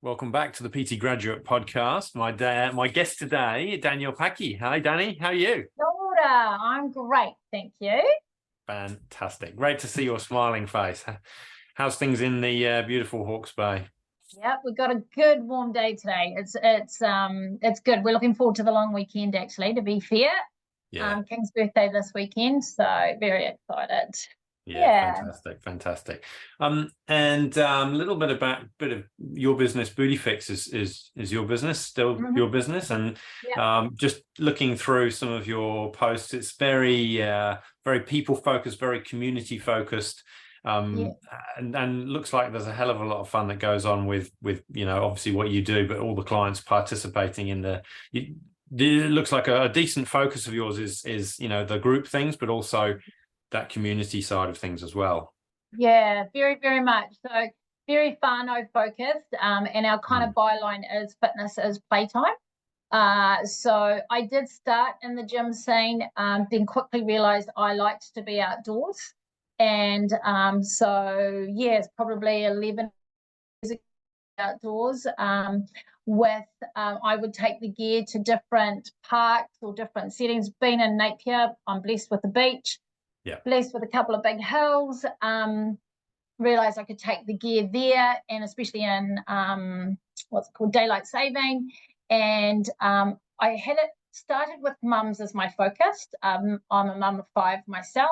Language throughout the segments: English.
Welcome back to the PT Graduate Podcast. My guest today, Danielle Paki. Hi, Dani. How are you? Laura, I'm great, thank you. Fantastic. Great to see your smiling face. How's things in the beautiful Hawke's Bay? Yep, we've got a good warm day today. It's good. We're looking forward to the long weekend, actually, to be fair. Yeah. King's birthday this weekend, so very excited. Yeah, fantastic. And a little bit about your business. Booty Fix is your business, still your business, and just looking through some of your posts, it's very very people focused, very community focused, and looks like there's a hell of a lot of fun that goes on with obviously what you do, but all the clients participating in it looks like a decent focus of yours is the group things, but also that community side of things as well. Yeah, very much. So very whānau focused, and our kind of byline is fitness is playtime. So I did start in the gym scene, then quickly realized I liked to be outdoors. And so yeah, it's probably 11 years ago outdoors. I would take the gear to different parks or different settings. Being in Napier, I'm blessed with the beach. Blessed with a couple of big hills. Realized I could take the gear there, and especially in what's called daylight saving. And I had it started with mums as my focus. I'm a mum of 5 myself,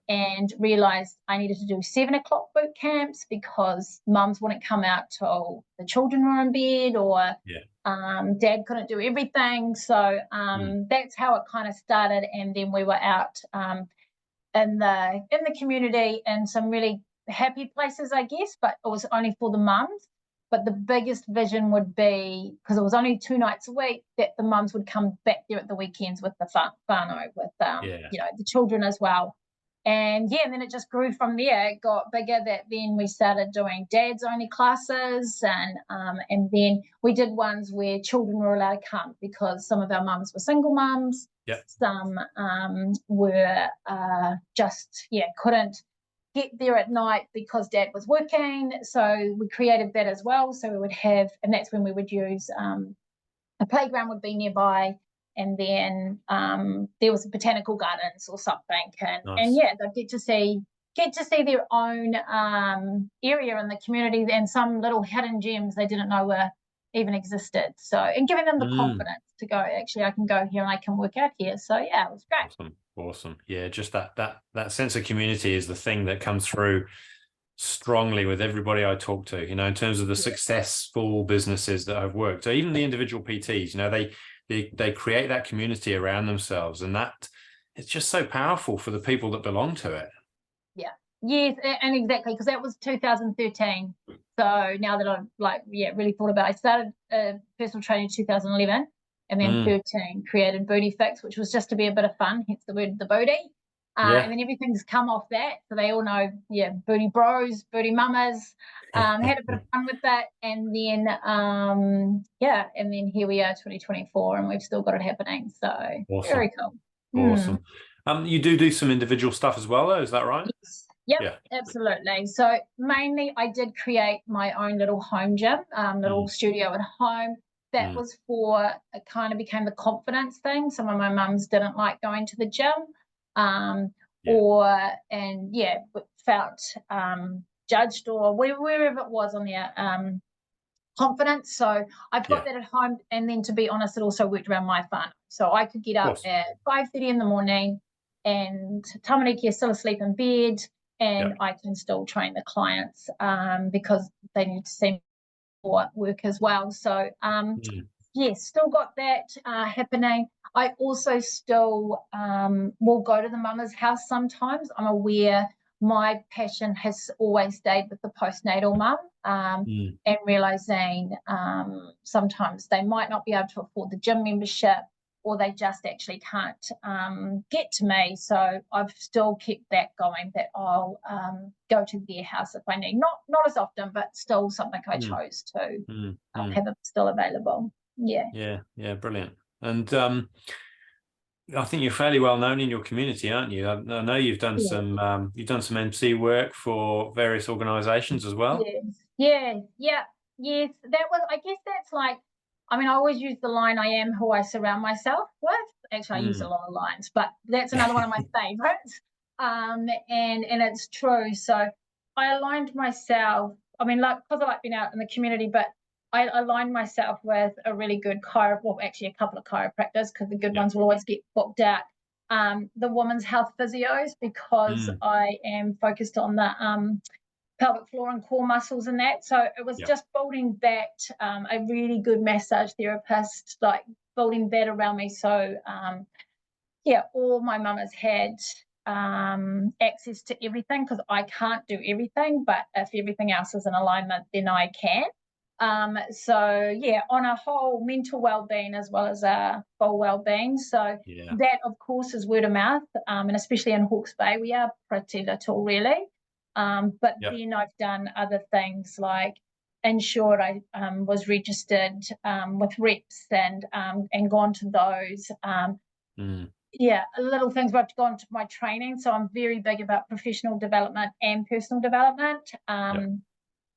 and realized I needed to do 7 o'clock boot camps because mums wouldn't come out till the children were in bed, or dad couldn't do everything. So that's how it kind of started, and then we were out in the community in some really happy places, I guess, but it was only for the mums. But the biggest vision would be, because it was only 2 nights a week, that the mums would come back there at the weekends with the whānau, with the children as well. And then it just grew from there. It got bigger, that then we started doing dads only classes, and then we did ones where children were allowed to come, because some of our mums were single mums. Some were just couldn't get there at night because dad was working. So we created that as well. So we would have, and that's when we would use a playground would be nearby, and then there was botanical gardens or something, and they'd get to see their own area in the community, and some little hidden gems they didn't know were even existed. So, and giving them the confidence to go, actually I can go here and I can work out here. So it was great. Awesome. Yeah, just that sense of community is the thing that comes through strongly with everybody I talk to, in terms of the successful businesses that I've worked. So even the individual PTs, they create that community around themselves, and that it's just so powerful for the people that belong to it. Yes, and exactly, because that was 2013. So now that I've really thought about it, I started personal training in 2011, and then 13 created Booty Fix, which was just to be a bit of fun, hence the word the booty. And then everything's come off that, so they all know, booty bros, booty mamas. Had a bit of fun with that, and then and then here we are, 2024, and we've still got it happening. So very cool. Awesome. You do some individual stuff as well, though, is that right? Yes. Yep, absolutely. So mainly I did create my own little home gym, little studio at home. That was for, it kind of became the confidence thing. Some of my mums didn't like going to the gym, felt judged, or wherever it was on their confidence. So I've got that at home, and then, to be honest, it also worked around my fun. So I could get up at 5:30 in the morning, and tamariki is still asleep in bed, and I can still train the clients because they need to see me for work as well. So still got that happening. I also still will go to the mama's house sometimes. I'm aware my passion has always stayed with the postnatal mum, and realizing sometimes they might not be able to afford the gym membership, or they just actually can't get to me. So I've still kept that going, that I'll go to their house if I need. Not as often, but still something I chose to have it still available. Yeah, brilliant. And I think you're fairly well known in your community, aren't you? I know you've done some MC work for various organisations as well. Yeah. yes, that was, I guess that's like, I mean, I always use the line, I am who I surround myself with. Actually, I use a lot of lines, but that's another one of my favorites. And it's true. So I aligned myself, I mean, like, because I like being out in the community, but I aligned myself with a really good well, actually a couple of chiropractors, because the good ones will always get booked out. The women's health physios, because I am focused on the pelvic floor and core muscles and that. So it was just building that, a really good massage therapist, like building that around me. So all my mamas had access to everything, because I can't do everything, but if everything else is in alignment, then I can. So on a whole, mental well-being as well as a full well-being. So that, of course, is word of mouth, and especially in Hawke's Bay, we are pretty little, really. But then I've done other things like ensured I was registered with reps and gone to those. Little things, but I've gone to my training. So I'm very big about professional development and personal development.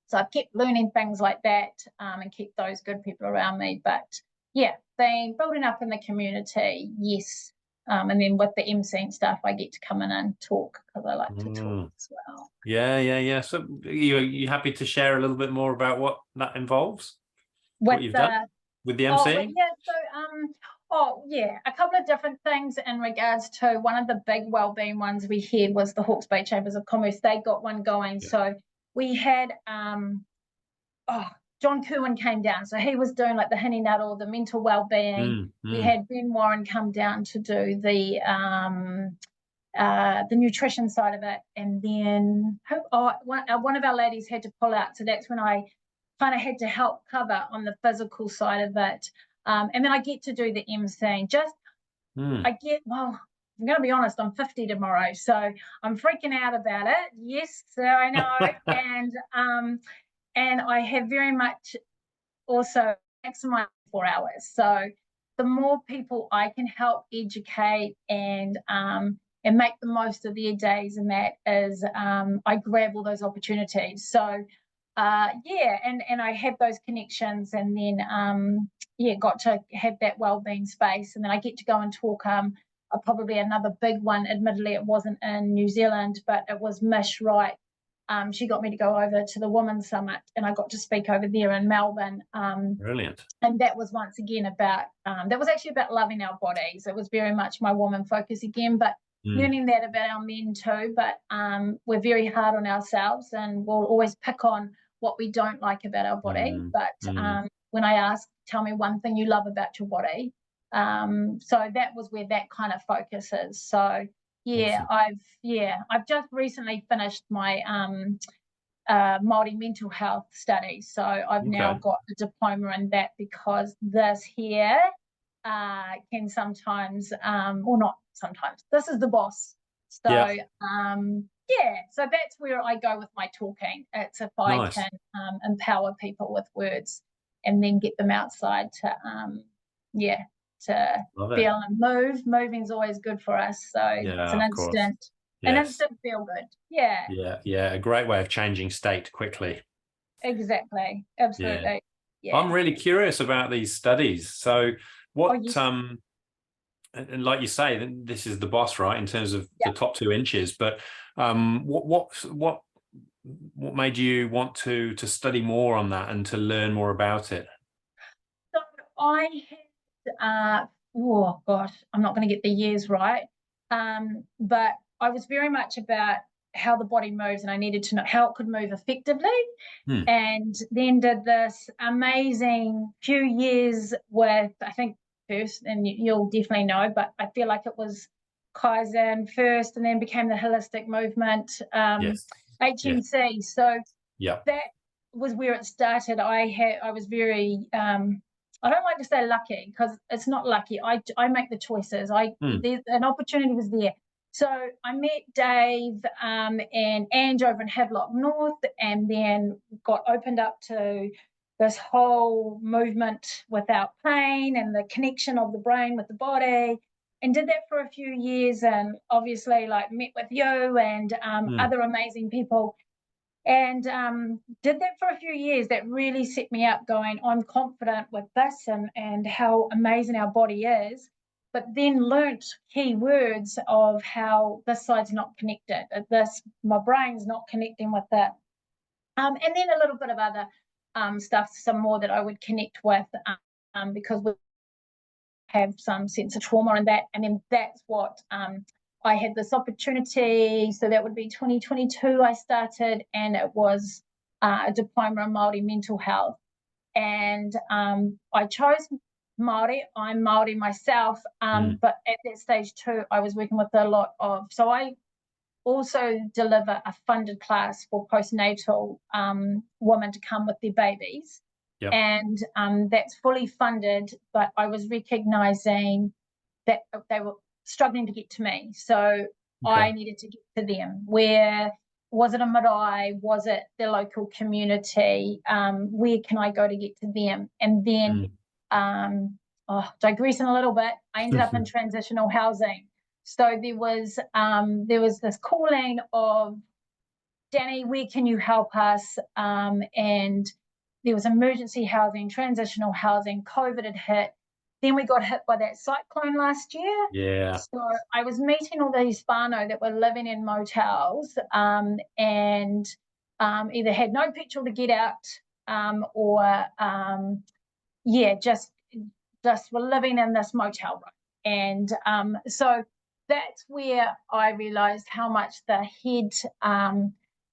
So I've kept learning things like that and kept those good people around me. But being building up in the community, yes. And then with the MC and stuff, I get to come in and talk, because I like to talk as well. Yeah. So you happy to share a little bit more about what that involves? What you've done with the MC? A couple of different things in regards to one of the big wellbeing ones we had was the Hawke's Bay Chambers of Commerce. They got one going. So we had John Kerwin came down, so he was doing like the Hinny Nuddle, the mental well-being. We had Ben Warren come down to do the nutrition side of it, and then one of our ladies had to pull out, so that's when I kind of had to help cover on the physical side of it. And then I get to do the MC. I'm going to be honest, I'm 50 tomorrow, so I'm freaking out about it. Yes, so I know. And I have very much also maximized 4 hours. So the more people I can help educate and make the most of their days, and that is, I grab all those opportunities. So and I have those connections, and then got to have that wellbeing space, and then I get to go and talk probably another big one. Admittedly, it wasn't in New Zealand, but it was Mish Wright. She got me to go over to the Women's Summit, and I got to speak over there in Melbourne. Brilliant. And that was once again about that was actually about loving our bodies. It was very much my woman focus again, but learning that about our men too. But we're very hard on ourselves, and we'll always pick on what we don't like about our body. But when I ask, tell me one thing you love about your body. So that was where that kind of focus is. So I've just recently finished my Māori mental health study. So I've now got a diploma in that, because this here can sometimes, or not sometimes, this is the boss. So so that's where I go with my talking. It's if I can empower people with words and then get them outside to feel and move. Moving's always good for us. So it's an instant feel good. Yeah. A great way of changing state quickly. Exactly. Absolutely. Yeah. I'm really curious about these studies. So what and like you say, this is the boss, right, in terms of the top 2 inches, but what made you want to study more on that and to learn more about it? So I had I'm not going to get the years right, but I was very much about how the body moves, and I needed to know how it could move effectively. And then did this amazing few years with, I think, first, and you'll definitely know, but I feel like it was Kaizen first, and then became the holistic movement, HMC. So that was where it started. I was very I don't like to say lucky, because it's not lucky. I make the choices. An opportunity was there. So I met Dave and Ange over in Havelock North, and then got opened up to this whole movement without pain and the connection of the brain with the body, and did that for a few years, and obviously like met with you and other amazing people. And did that for a few years. That really set me up going, I'm confident with this and how amazing our body is. But then learnt key words of how this side's not connected. My brain's not connecting with it. And then a little bit of other stuff, some more that I would connect with because we have some sense of trauma and that. And then that's what I had this opportunity. So that would be 2022 I started, and it was a diploma in Māori mental health. And I chose Māori. I'm Māori myself, but at that stage too, I was working with a lot of, so I also deliver a funded class for postnatal women to come with their babies. Yep. And that's fully funded, but I was recognizing that they were struggling to get to me. So I needed to get to them. Where was it a marae? Was it the local community? Where can I go to get to them? And then, digressing a little bit, I ended up in transitional housing. So there was this calling of, Dani, where can you help us? And there was emergency housing, transitional housing, COVID had hit. Then we got hit by that cyclone last year. Yeah. So I was meeting all these whānau that were living in motels and either had no petrol to get out or just were living in this motel room. And so that's where I realised how much the head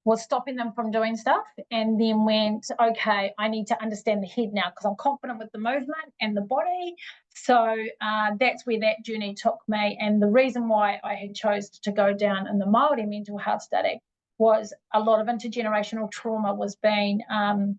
was stopping them from doing stuff, and then went, okay, I need to understand the head now because I'm confident with the movement and the body. So that's where that journey took me. And the reason why I had chose to go down in the Māori mental health study was a lot of intergenerational trauma was being, I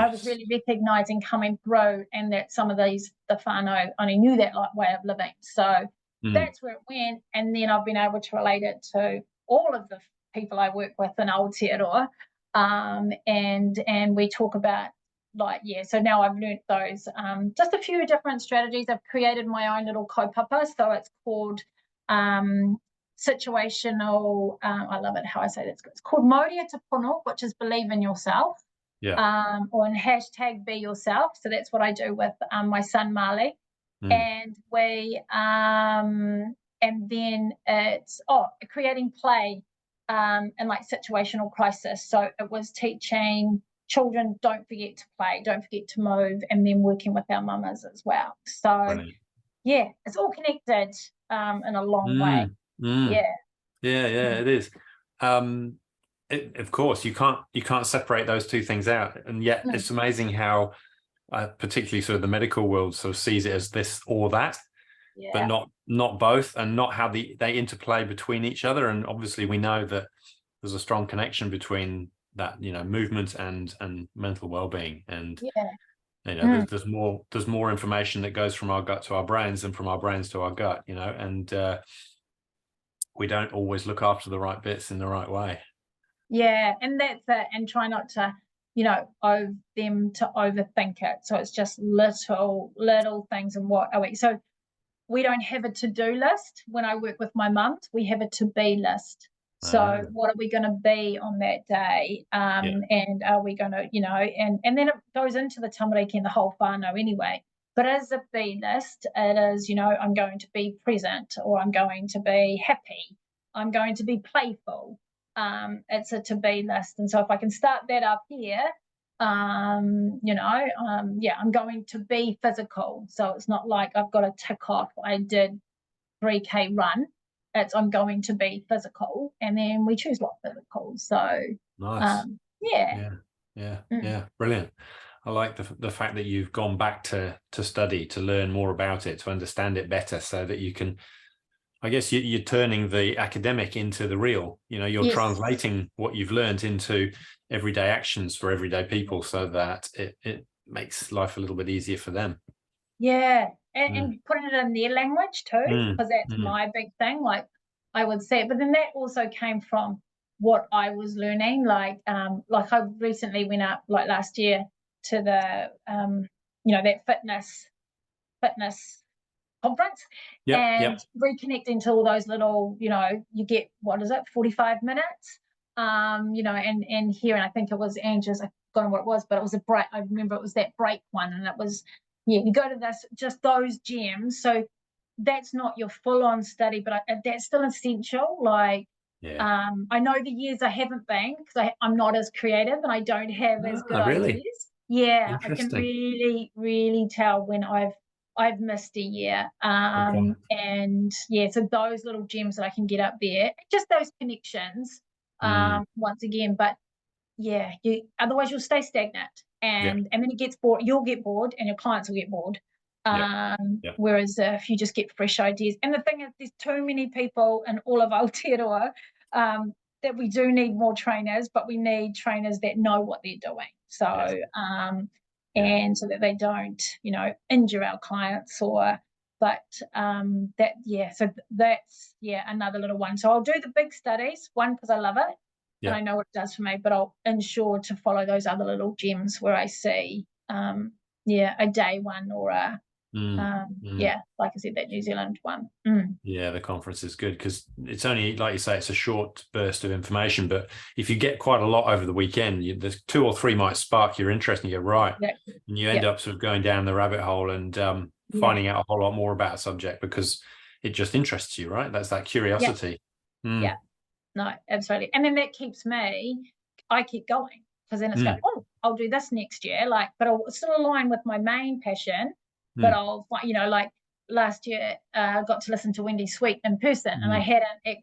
was really recognising coming through, and that some of the whānau only knew that way of living. So that's where it went. And then I've been able to relate it to all of the people I work with in Aotearoa, and we talk about so now I've learnt those, just a few different strategies. I've created my own little kaupapa, so it's called situational, I love it how I say that, it's called Mauria Te Pono, which is believe in yourself, or in hashtag be yourself. So that's what I do with my son Marley, and we and then it's creating play and like situational crisis. So it was teaching children, don't forget to play, don't forget to move, and then working with our mamas as well. So brilliant. Yeah, it's all connected in a long way. It is. Of course, you can't separate those two things out, and yet it's amazing how particularly sort of the medical world sort of sees it as this or that, but not both, and not how they interplay between each other. And obviously we know that there's a strong connection between that, movement and mental well-being. And there's more information that goes from our gut to our brains than from our brains to our gut, and we don't always look after the right bits in the right way. Yeah, and that's it. And try not to, overthink it. So it's just little things. And so we don't have a to-do list. When I work with my mums, we have a to-be list. So what are we going to be on that day? And are we going to, and then it goes into the tamariki and the whole whānau anyway. But as a be list, it is, I'm going to be present, or I'm going to be happy, I'm going to be playful. It's a to-be list. And so if I can start that up here, I'm going to be physical. So it's not like I've got to tick off, I did 3K run. It's I'm going to be physical, and then we choose what physical. So nice. Brilliant. I like the fact that you've gone back to study, to learn more about it, to understand it better, so that you can, I guess you're turning the academic into the real. You're translating what you've learned into everyday actions for everyday people, so that it makes life a little bit easier for them. And putting it in their language too, because that's my big thing. Like I would say it, but then that also came from what I was learning. Like I recently went up last year to the that fitness conference, reconnecting to all those little, you get, 45 minutes you know, and here, and I think it was Angela's, I forgot what it was, but it was a break. I remember it was that break one, and it was, yeah, you go to this, just those gyms. So that's not your full-on study, but that's still essential. Like, I know the years I haven't been, because I'm not as creative and I don't have as good ideas. Yeah, I can really, really tell when I've missed a year. And yeah, so those little gems that I can get up there, just those connections, once again. But yeah, otherwise you'll stay stagnant, and then it gets bored. You'll get bored, and your clients will get bored. Whereas if you just get fresh ideas, and the thing is, there's too many people in all of Aotearoa that we do need more trainers, but we need trainers that know what they're doing. So, and so that they don't, you know, injure our clients so that's another little one. So I'll do the big studies, one, because I love it. And I know what it does for me, but I'll ensure to follow those other little gems where I see, a day one or a, like I said, that New Zealand one. Yeah, the conference is good because it's only, like you say, it's a short burst of information. But if you get quite a lot over the weekend, there's 2 or 3 might spark your interest, and you're right, and you end up sort of going down the rabbit hole and finding out a whole lot more about a subject because it just interests you, right? That's that curiosity. Yeah. No, absolutely. And then that keeps I keep going, because then it's going, oh, I'll do this next year. Like, but I'll still align with my main passion, but I'll, you know, like last year, I got to listen to Wendy Sweet in person, and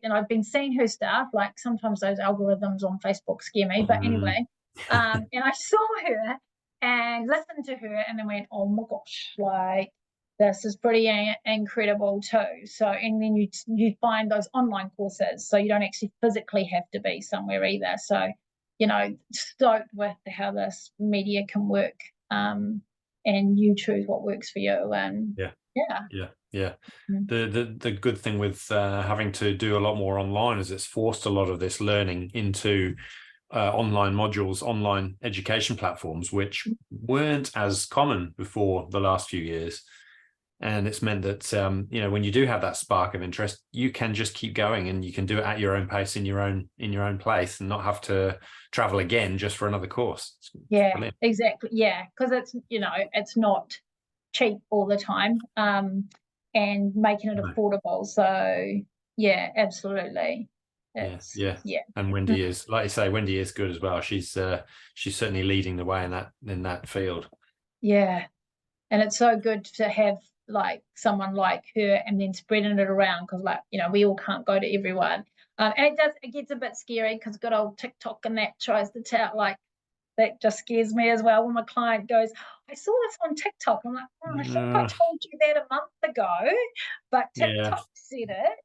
and I've been seeing her stuff. Like, sometimes those algorithms on Facebook scare me, but anyway, and I saw her and listened to her, and then went, oh my gosh, like, this is pretty incredible too. So, and then you find those online courses, so you don't actually physically have to be somewhere either. So, you know, stoked with how this media can work, and you choose what works for you. And the good thing with having to do a lot more online is it's forced a lot of this learning into online modules, online education platforms, which weren't as common before the last few years. And it's meant that, you know, when you do have that spark of interest, you can just keep going, and you can do it at your own pace in your own place, and not have to travel again just for another course. Brilliant. Exactly. Yeah, because it's, you know, it's not cheap all the time, and making it affordable. So yeah, absolutely. And Wendy is, like you say, Wendy is good as well. She's certainly leading the way in that field. Yeah, and it's so good to have like someone like her, and then spreading it around, because, like, you know, we all can't go to everyone, and it gets a bit scary, because good old TikTok and that tries to tell, like, that just scares me as well when my client goes, I saw this on TikTok. I'm like, I think I told you that a month ago, but TikTok said it.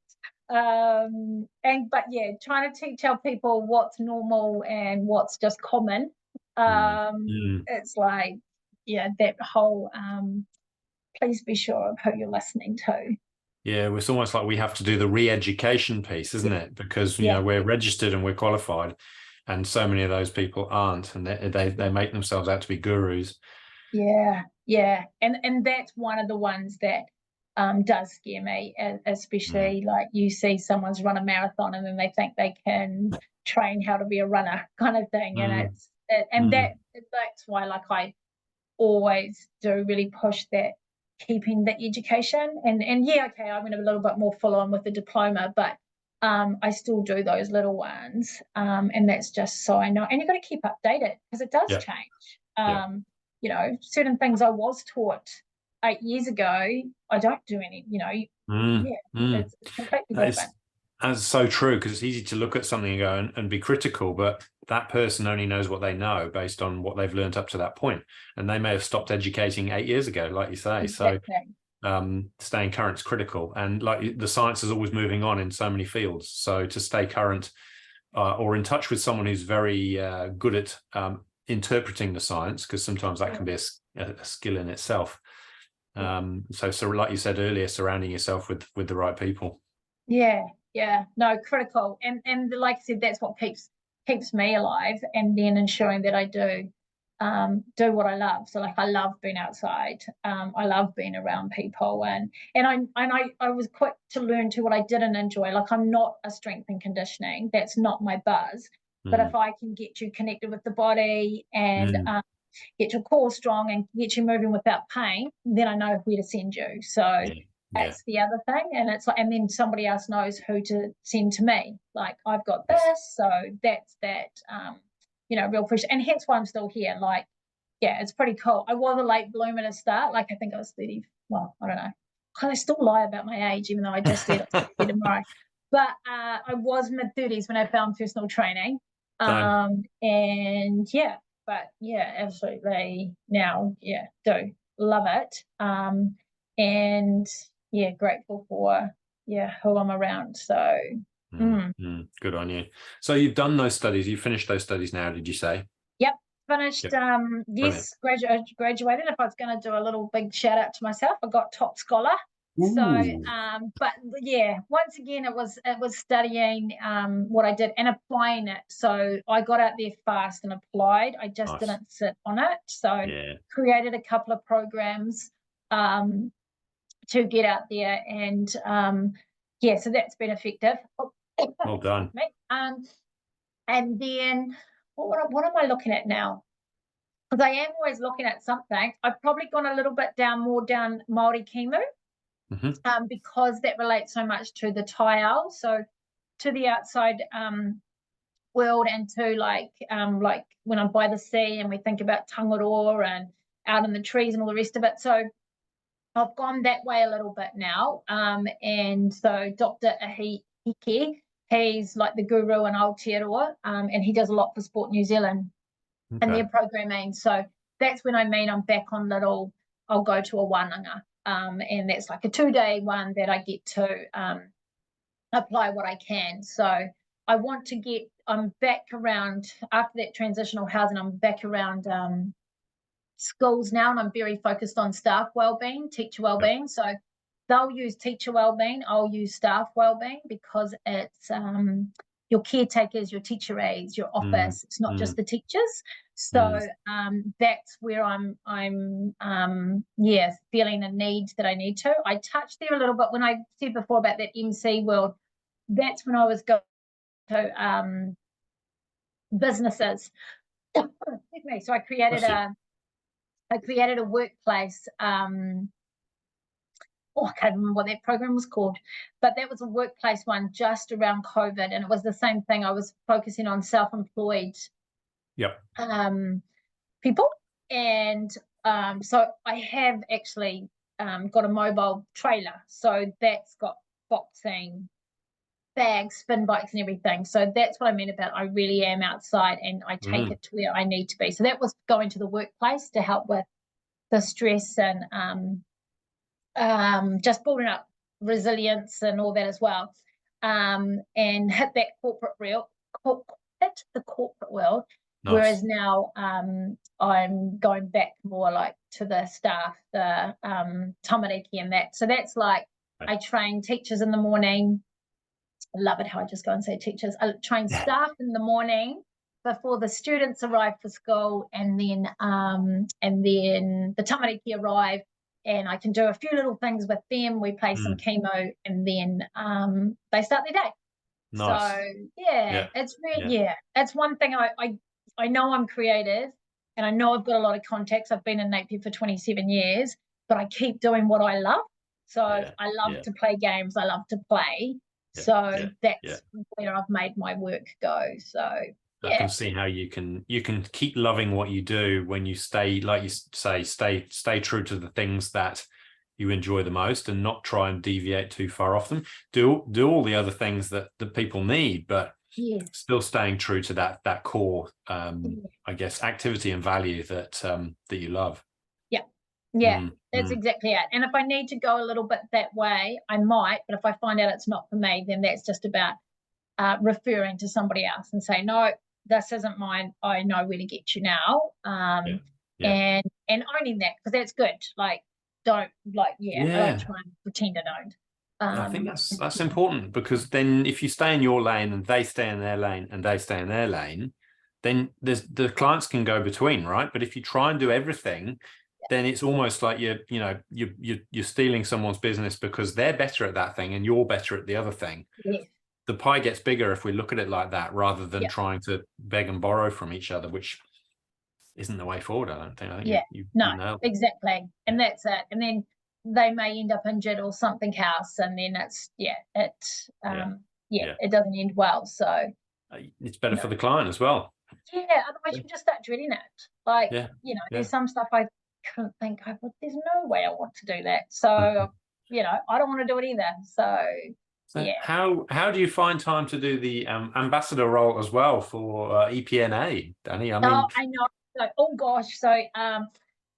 But yeah, trying to teach our people what's normal and what's just common. It's like, that whole please be sure of who you're listening to. Yeah, it's almost like we have to do the re-education piece, isn't it? Because, you know, we're registered and we're qualified, and so many of those people aren't, and they make themselves out to be gurus. Yeah, and that's one of the ones that does scare me, especially like you see someone's run a marathon, and then they think they can train how to be a runner, kind of thing, and that's why, like, I always do really push that, keeping the education, and I went a little bit more full on with the diploma, but I still do those little ones, and that's just so I know, and you've got to keep updated, because it does change. You know, certain things I was taught 8 years ago, I don't do any, you know, it's completely different. That's so true, because it's easy to look at something and go and be critical, but that person only knows what they know based on what they've learned up to that point, and they may have stopped educating 8 years ago, like you say. Exactly. So staying current is critical, and like the science is always moving on in so many fields. So to stay current or in touch with someone who's very good at interpreting the science, because sometimes that can be a skill in itself. So like you said earlier, surrounding yourself with the right people. No, critical, and like I said, that's what keeps me alive, and then ensuring that I do what I love. So, like, I love being outside, I love being around people, and I was quick to learn to what I didn't enjoy. Like, I'm not a strength and conditioning, that's not my buzz. But if I can get you connected with the body and get your core strong and get you moving without pain, then I know where to send you. So that's the other thing. And it's like, and then somebody else knows who to send to me. Like, I've got this, so that's that, you know, real pressure. And hence why I'm still here. Like, yeah, it's pretty cool. I was a late bloomer to start. Like, I think I was 30. Well, I don't know. I still lie about my age, even though I just said I'll be tomorrow. But I was mid-30s when I found personal training. And yeah, but yeah, absolutely now, yeah, do love it. And yeah, grateful for who I'm around. So good on you. So you've done those studies, you finished those studies now, did you say? Yep, finished. Yes, graduated. If I was going to do a little big shout out to myself, I got top scholar. Ooh. So but yeah, once again it was studying what I did and applying it. So I got out there fast and applied. I just didn't sit on it. So created a couple of programs to get out there, and so that's been effective. Well done. And then what am I looking at now? Because I am always looking at something. I've probably gone a little bit more down Māori Kimu, because that relates so much to the taiao, so to the outside world, and to like when I'm by the sea and we think about Tangaroa and out in the trees and all the rest of it. So I've gone that way a little bit now. And so Dr. Ahike, he's like the guru in Aotearoa, and he does a lot for Sport New Zealand and their programming. So that's when I'm back on I'll go to a wānanga. And that's like a 2-day one that I get to apply what I can. So I want to I'm back around, after that transitional housing, I'm back around schools now, and I'm very focused on staff wellbeing, teacher wellbeing. So they'll use teacher wellbeing, I'll use staff wellbeing, because it's your caretakers, your teacher aides, your office. It's not just the teachers. So that's where I'm feeling a need that I need to. I touched there a little bit when I said before about that MC world. That's when I was going to businesses. So I created a workplace. I can't remember what that program was called, but that was a workplace one just around COVID, and it was the same thing. I was focusing on self-employed people, and so I have actually got a mobile trailer, so that's got boxing, bags, spin bikes and everything. So that's what I mean about I really am outside, and I take it to where I need to be. So that was going to the workplace to help with the stress and just building up resilience and all that as well, and hit that corporate world. Nice. Whereas now I'm going back more like to the staff, the tamariki and that. So that's like I train teachers in the morning. I love it how I just go and say teachers. I train staff in the morning before the students arrive for school, and then the tamariki arrive, and I can do a few little things with them. We play some chemo, and then they start their day. Nice. So it's really it's one thing I know I'm creative, and I know I've got a lot of contacts. I've been in Napier for 27 years, but I keep doing what I love. So I love to play games. I love to play. So that's where I've made my work go. So I can see how you can keep loving what you do when you stay, like you say, stay true to the things that you enjoy the most, and not try and deviate too far off them. Do all the other things that people need, but still staying true to that core I guess activity and value that you love. That's exactly it. And if I need to go a little bit that way, I might, but if I find out it's not for me, then that's just about referring to somebody else and say, no, this isn't mine. I know where to get you now. And owning that, because that's good. Like, don't I don't try and pretend I don't. I think that's important, because then if you stay in your lane and they stay in their lane and they stay in their lane, then the clients can go between, right? But if you try and do everything, then it's almost like you're stealing someone's business because they're better at that thing and you're better at the other thing. the pie gets bigger if we look at it like that, rather than trying to beg and borrow from each other, which isn't the way forward, I don't think. I think you know. Exactly. And that's it. And then they may end up injured or something else, and then it doesn't end well. So it's better for the client as well. Yeah, otherwise you just start dreading it. Like, there's some stuff I couldn't think, there's no way I want to do that. So, I don't want to do it either. So how do you find time to do the ambassador role as well for EPNA, Dani? I mean, I know. So, oh gosh. So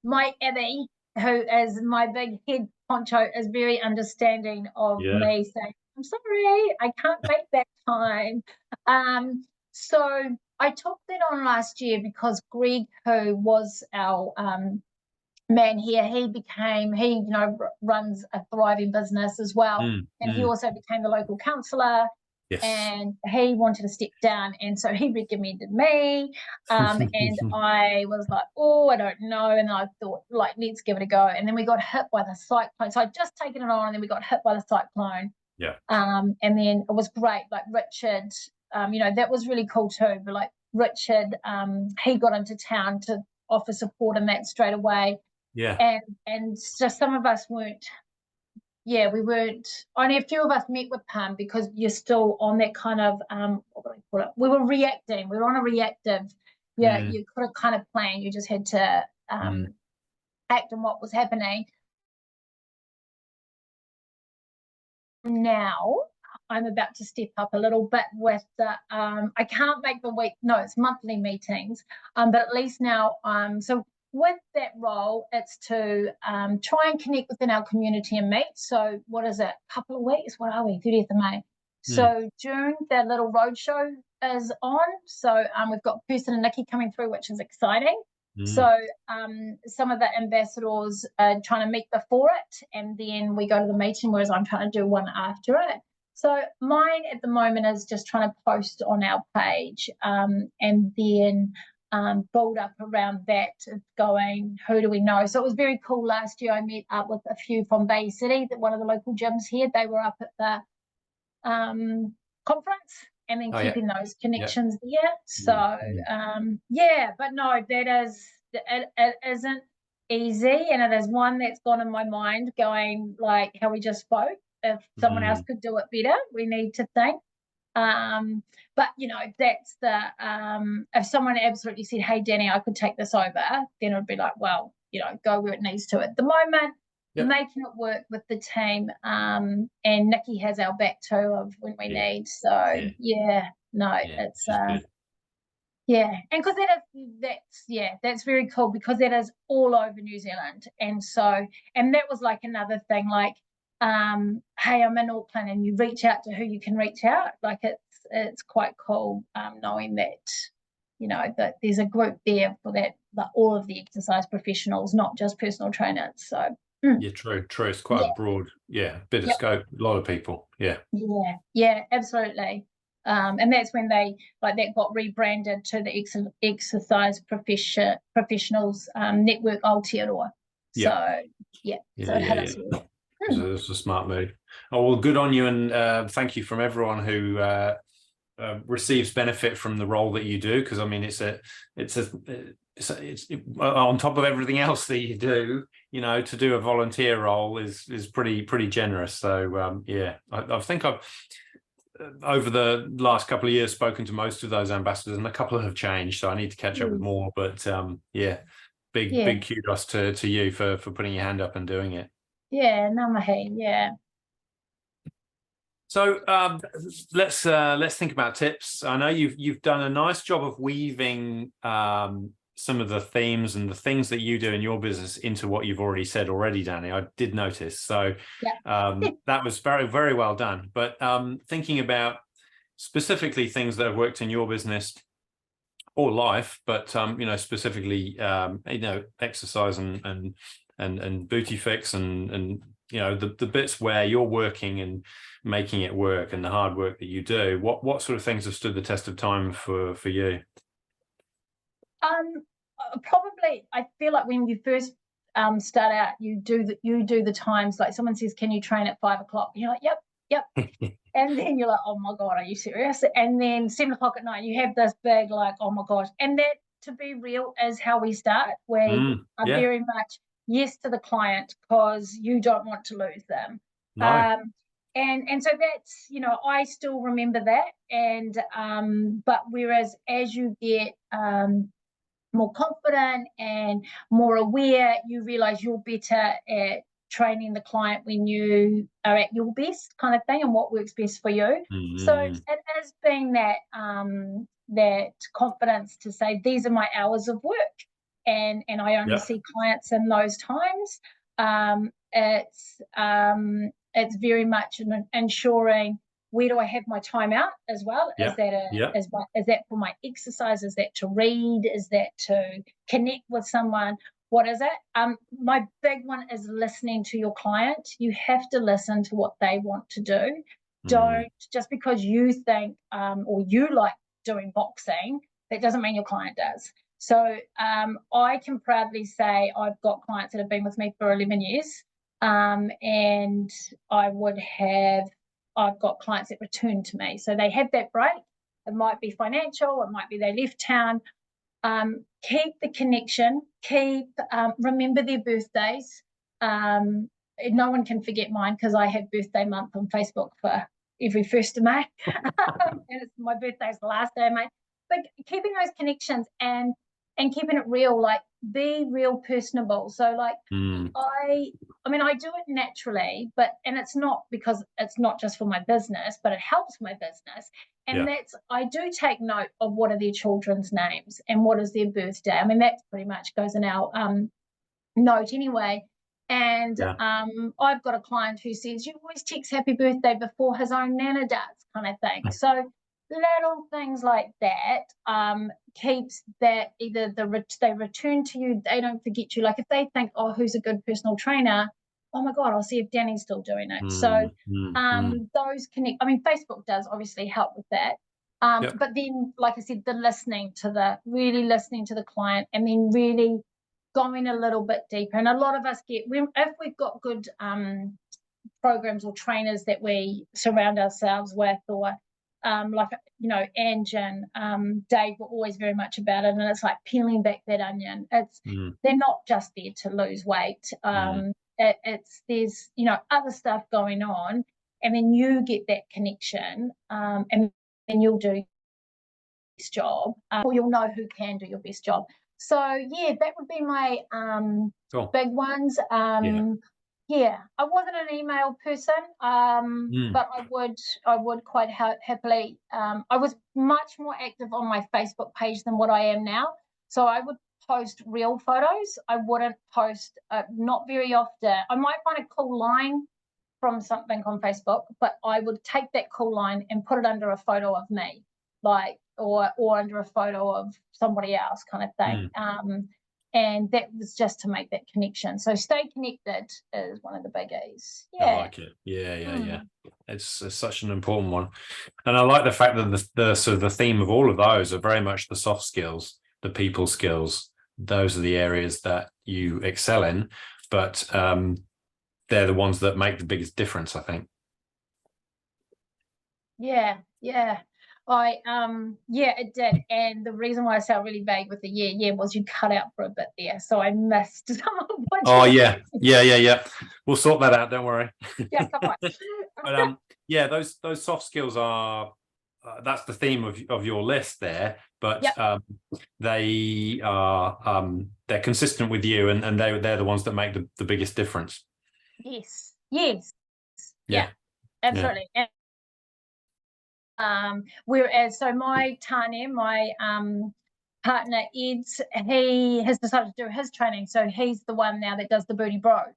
my Abby, who is my big head honcho, is very understanding of me saying, I'm sorry, I can't make that time. So I took that on last year because Greg, who was our man here, he runs a thriving business as well, and he also became the local councillor. Yes. And he wanted to step down, and so he recommended me, and I was like, oh, I don't know, and I thought, like, let's give it a go. And then we got hit by the cyclone, so I'd just taken it on, and then we got hit by the cyclone. And then it was great, like Richard, that was really cool too, but like Richard, he got into town to offer support in that straight away. And just some of us weren't, we weren't, only a few of us met with him because you're still on that kind of, what do I call it? We were reacting. We were on a reactive. You couldn't kind of plan. You just had to act on what was happening. Now I'm about to step up a little bit with the, I can't make it's monthly meetings, but at least now, so with that role, it's to try and connect within our community and meet. So what is it? A couple of weeks? What are we? 30th of May. So June, that little roadshow is on. So we've got Kirsten and Nikki coming through, which is exciting. So some of the ambassadors are trying to meet before it, and then we go to the meeting, whereas I'm trying to do one after it. So mine at the moment is just trying to post on our page, and then build up around that, going, who do we know? So it was very cool last year. I met up with a few from Bay City, that one of the local gyms here. They were up at the conference, and then keeping those connections there. So but no, it isn't easy, and it is one that's gone in my mind, going like how we just spoke. If someone else could do it better, we need to think. But that's the if someone absolutely said, hey Dani, I could take this over, then it would be like, well, go where it needs to. At the moment, making it work with the team, and Nikki has our back too of when we need. So it's and because that's very cool, because that is all over New Zealand. And that was like another thing, like hey, I'm in Auckland, and you reach out to who you can reach out. Like it's quite cool knowing that that there's a group there for that, like all of the exercise professionals, not just personal trainers. So true. It's quite a broad bit of scope. A lot of people. Absolutely. And that's when they that got rebranded to the Exercise Professionals Network Aotearoa. So it had us. It's a smart move. Oh, well, good on you, and thank you from everyone who receives benefit from the role that you do, because I mean it's on top of everything else that you do, to do a volunteer role is pretty generous. So I think I've over the last couple of years spoken to most of those ambassadors, and a couple have changed, so I need to catch up with more. But big kudos to you for putting your hand up and doing it. Namahe. So let's think about tips. I know you've done a nice job of weaving some of the themes and the things that you do in your business into what you've already said already, Dani. I did notice. So that was very, very well done. But thinking about specifically things that have worked in your business or life, but specifically exercise and booty fix and the bits where you're working and making it work, and the hard work that you do, what sort of things have stood the test of time for you? Probably, I feel like when you first start out, you do the times, like someone says, can you train at 5 o'clock? You're like, yep, yep. And then you're like, oh my God, are you serious? And then 7 o'clock at night, you have this big, like, oh my gosh. And that, to be real, is how we start. We are very much yes to the client because you don't want to lose them. No. And so that's, you know, I still remember that. And but whereas as you get more confident and more aware, you realize you're better at training the client when you are at your best, kind of thing, and what works best for you. So it has been that that confidence to say these are my hours of work, and I only see clients in those times. It's very much ensuring, where do I have my time out as well? Is that for my exercise? Is that to read? Is that to connect with someone? What is it? My big one is listening to your client. You have to listen to what they want to do. Don't, just because you think or you like doing boxing, that doesn't mean your client does. So I can proudly say I've got clients that have been with me for 11 years, and I've got clients that return to me. So they have that break. It might be financial. It might be they left town. Keep the connection. Remember their birthdays. No one can forget mine because I have birthday month on Facebook for every 1st of May. And my birthday's the last day of May. But keeping those connections and keeping it real, like be real personable. So like I mean, I do it naturally, and it's not because it's not just for my business, but it helps my business. And I do take note of what are their children's names and what is their birthday. I mean, that pretty much goes in our note anyway. And I've got a client who says, you always text happy birthday before his own nana does, kind of thing. So little things like that keeps that either they return to you, they don't forget you. Like if they think, oh, who's a good personal trainer? Oh my God, I'll see if Dani's still doing it. So those connect. I mean, Facebook does obviously help with that. But then, like I said, really listening to the client, and then really going a little bit deeper. And a lot of us if we've got good programs or trainers that we surround ourselves with, or like, you know, Ange and Dave were always very much about it, and it's like peeling back that onion. They're not just there to lose weight. There's, you know, other stuff going on, and then you get that connection, and then you'll do your best job, or you'll know who can do your best job. So yeah, that would be my big ones. Yeah, I wasn't an email person, but I would quite happily. I was much more active on my Facebook page than what I am now. So I would post real photos. I wouldn't post, not very often. I might find a cool line from something on Facebook, but I would take that cool line and put it under a photo of me, like, or under a photo of somebody else, kind of thing. And that was just to make that connection. So stay connected is one of the biggies. Yeah. I like it. Yeah. It's such an important one. And I like the fact that the sort of the theme of all of those are very much the soft skills, the people skills. Those are the areas that you excel in, but they're the ones that make the biggest difference, I think. Yeah. It did. And the reason why I sound really vague with the was you cut out for a bit there, so I missed some of what yeah. We'll sort that out, don't worry. Yeah, come on. But those soft skills are that's the theme of your list there, but they are they're consistent with you, and they're the ones that make the biggest difference. Yes. Yeah, absolutely. Yeah. Whereas, so my Tane, my partner Ed's, he has decided to do his training, so he's the one now that does the Booty Bros.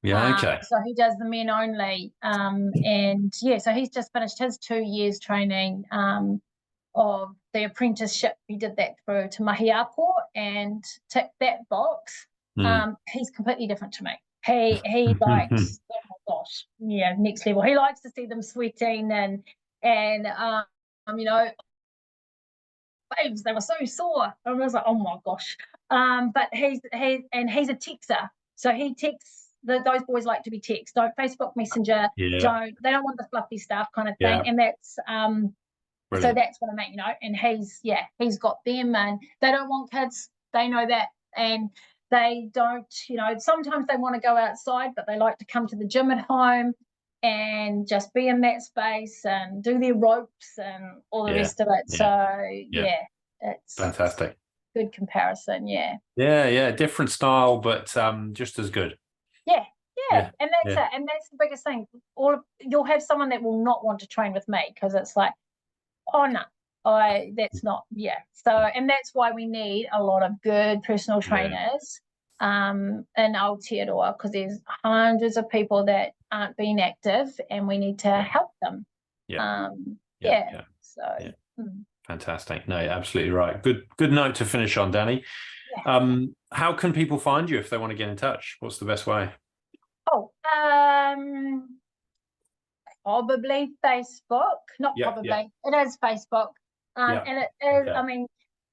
Okay. So he does the men only, and so he's just finished his 2 years training of the apprenticeship. He did that through Te Mahi Ako and ticked that box. He's completely different to me. He likes, oh my gosh, next level. He likes to see them sweating and you know, babes, they were so sore. I was like, oh my gosh. But he's a texter, so he texts those boys like to be text. Don't Facebook Messenger. They don't want the fluffy stuff kind of thing. And that's so that's what I mean, and he's got them, and they don't want kids. They know that, and they don't, sometimes they want to go outside, but they like to come to the gym at home and just be in that space and do their ropes and all the rest of it. So it's fantastic. Good comparison. Different style, but just as good. And that's it, and that's the biggest thing. You'll have someone that will not want to train with me because it's like, oh no, that's not so, and that's why we need a lot of good personal trainers in Aotearoa, because there's hundreds of people that aren't being active and we need to help them. Fantastic. No, absolutely right. Good note to finish on, Dani. How can people find you if they want to get in touch? What's the best way? Probably Facebook. Not probably. It is Facebook. And it is, I mean,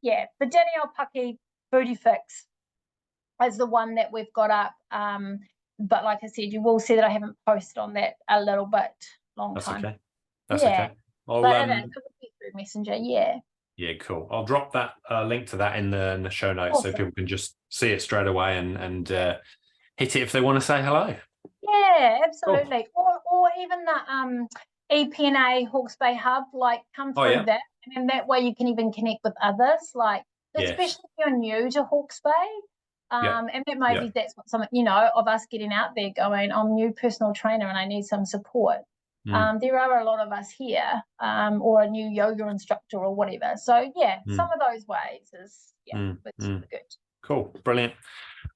the Danielle Paki Booty Fix is the one that we've got up. But like I said, you will see that I haven't posted on that a little bit time. That's okay. But it would be through Messenger, Yeah, cool. I'll drop that link to that in the show notes so people can just see it straight away and hit it if they want to say hello. Yeah, absolutely. Cool. Or even the EPNA Hawke's Bay Hub, like come through that, and then that way you can even connect with others, like especially if you're new to Hawke's Bay. And that maybe that's what some of us getting out there going, I'm a new personal trainer and I need some support. There are a lot of us here, or a new yoga instructor or whatever. So some of those ways is it's good. Cool, brilliant.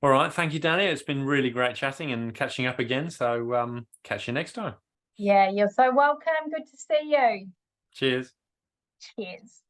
All right, thank you, Dani. It's been really great chatting and catching up again. So catch you next time. Yeah, you're so welcome. Good to see you. Cheers. Cheers.